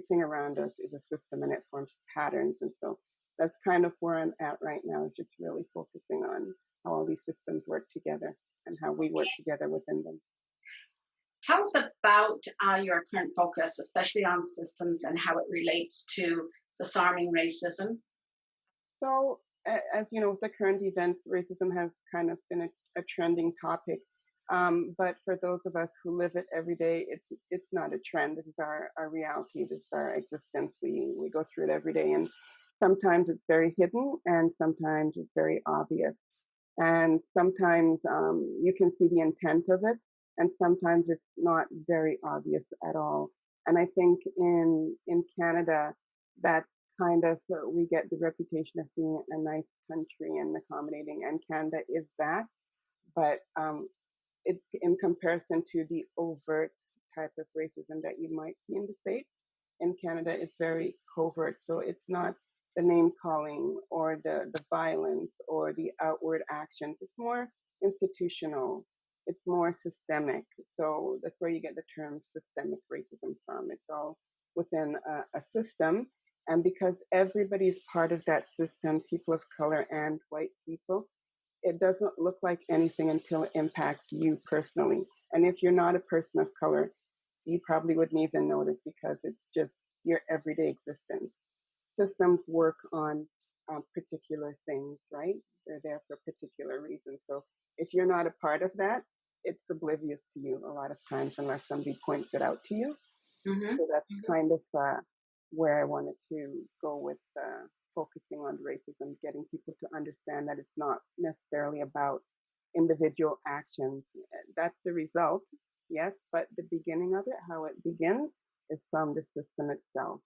everything around us is a system and it forms patterns. And so that's kind of where I'm at right now, is just really focusing on how all these systems work together and how we work together within them. Tell us about your current focus, especially on systems and how it relates to disarming racism. So, as you know, with the current events, racism has kind of been a trending topic. But for those of us who live it every day, it's not a trend. This is our reality. This is our existence. We go through it every day, and sometimes it's very hidden, and sometimes it's very obvious. And sometimes you can see the intent of it, and sometimes it's not very obvious at all. And I think in Canada, that kind of we get the reputation of being a nice country and accommodating, and Canada is that. But it's in comparison to the overt type of racism that you might see in the States. In Canada, it's very covert. So it's not the name calling or the violence or the outward actions. It's more institutional. It's more systemic. So that's where you get the term systemic racism from. It's all within a system. And because everybody's part of that system, people of color and white people, it doesn't look like anything until it impacts you personally. And if you're not a person of color, you probably wouldn't even notice because it's just your everyday existence. Systems work on particular things, right? They're there for particular reasons. So if you're not a part of that, it's oblivious to you a lot of times unless somebody points it out to you. Hmm. So that's kind of where I wanted to go with focusing on racism, getting people to understand that it's not necessarily about individual actions. That's the result, yes, but the beginning of it, how it begins, is from the system itself.